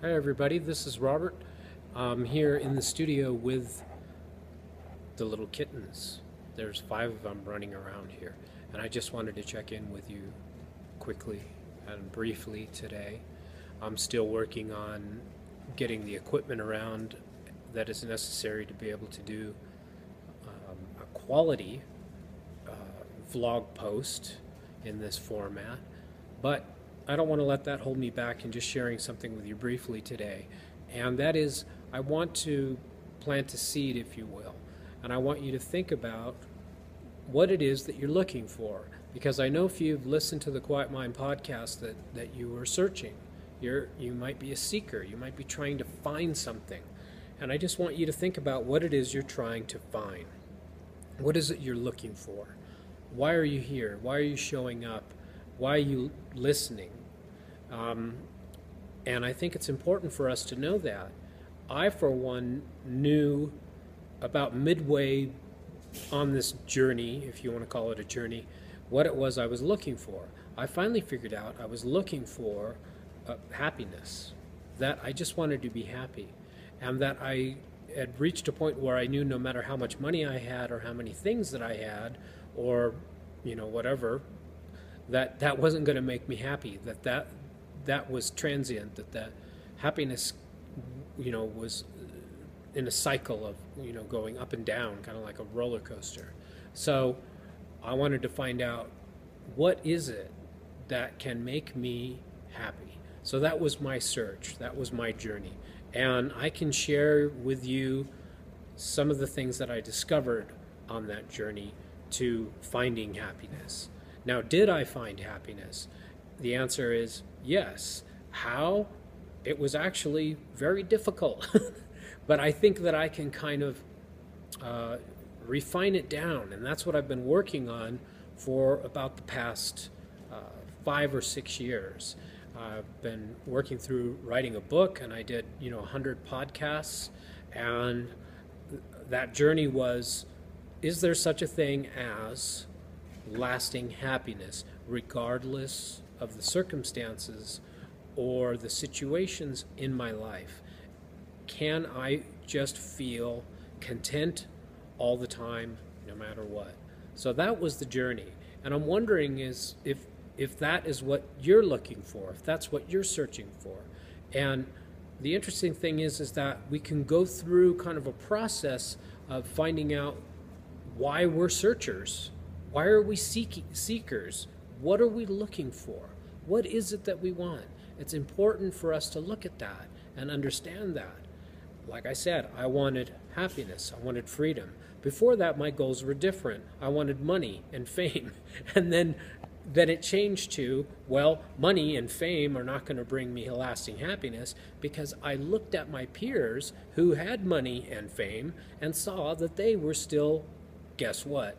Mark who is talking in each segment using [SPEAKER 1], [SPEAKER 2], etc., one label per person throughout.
[SPEAKER 1] Hi everybody, this is Robert. I'm here in the studio with the little kittens. There's 5 of them running around here, and I just wanted to check in with you quickly and briefly today. I'm still working on getting the equipment around that is necessary to be able to do a quality vlog post in this format, but I don't want to let that hold me back in just sharing something with you briefly today. And that is, I want to plant a seed, if you will. And I want you to think about what it is that you're looking for. Because I know if you've listened to the Quiet Mind podcast that you are searching. You might be a seeker. You might be trying to find something. And I just want you to think about what it is you're trying to find. What is it you're looking for? Why are you here? Why are you showing up? Why are you listening? And I think it's important for us to know that. I, for one, knew about midway on this journey, if you want to call it a journey, what it was I was looking for. I finally figured out I was looking for happiness, that I just wanted to be happy, and that I had reached a point where I knew no matter how much money I had or how many things that I had or whatever, that wasn't going to make me happy, that was transient, that happiness was in a cycle of going up and down, kind of like a roller coaster. So I wanted to find out, what is it that can make me happy? So that was my search, that was my journey, and I can share with you some of the things that I discovered on that journey to finding happiness. Now, did I find happiness? The answer is yes. How? It was actually very difficult. But I think that I can kind of refine it down. And that's what I've been working on for about the past 5 or 6 years. I've been working through writing a book, and I did 100 podcasts. And that journey was, is there such a thing as lasting happiness, regardless of the circumstances or the situations in my life? Can I just feel content all the time, no matter what? So that was the journey. And I'm wondering if that is what you're looking for, if that's what you're searching for. And the interesting thing is that we can go through kind of a process of finding out why we're searchers. Why are we seekers? What are we looking for? What is it that we want? It's important for us to look at that and understand that. Like I said, I wanted happiness. I wanted freedom. Before that, my goals were different. I wanted money and fame. And then it changed to, well, money and fame are not going to bring me lasting happiness, because I looked at my peers who had money and fame and saw that they were still, guess what?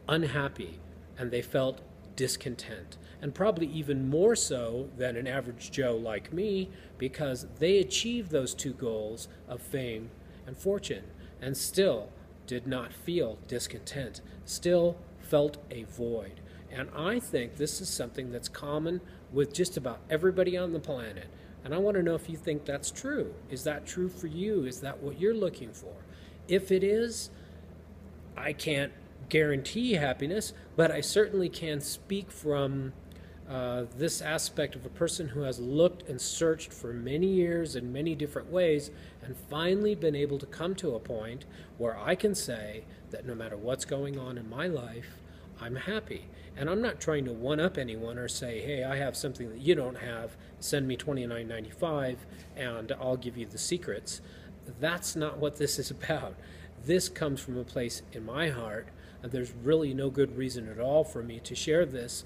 [SPEAKER 1] Unhappy, and they felt discontent, and probably even more so than an average Joe like me, because they achieved those 2 goals of fame and fortune and still did not feel discontent, still felt a void. And I think this is something that's common with just about everybody on the planet, and I want to know if you think that's true. Is that true for you? Is that what you're looking for? If it is, I can't guarantee happiness, but I certainly can speak from this aspect of a person who has looked and searched for many years in many different ways and finally been able to come to a point where I can say that no matter what's going on in my life, I'm happy. And I'm not trying to one-up anyone or say, hey, I have something that you don't have, send me $29.95 and I'll give you the secrets. That's not what this is about. This comes from a place in my heart, and there's really no good reason at all for me to share this,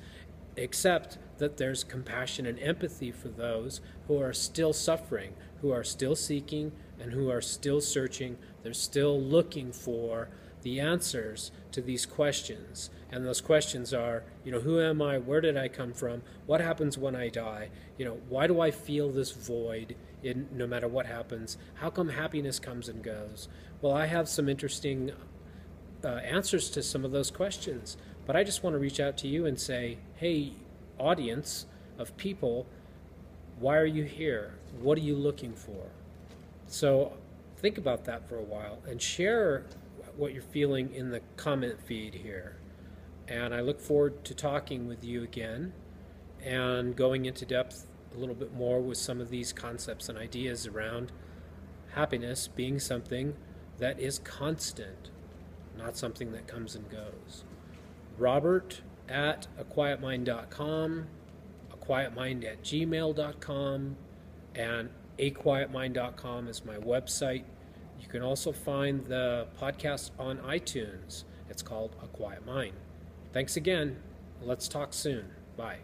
[SPEAKER 1] except that there's compassion and empathy for those who are still suffering, who are still seeking, and who are still searching. They're still looking for the answers to these questions. And those questions are, who am I? Where did I come from? What happens when I die? Why do I feel this void no matter what happens? How come happiness comes and goes? Well, I have some interesting answers to some of those questions, but I just want to reach out to you and say, hey, audience of people, Why are you here? What are you looking for? So think about that for a while and share what you're feeling in the comment feed here. And I look forward to talking with you again and going into depth a little bit more with some of these concepts and ideas around happiness being something that is constant, not something that comes and goes. Robert at aquietmind.com, aquietmind@gmail.com, and aquietmind.com is my website. You can also find the podcast on iTunes. It's called A Quiet Mind. Thanks again. Let's talk soon. Bye.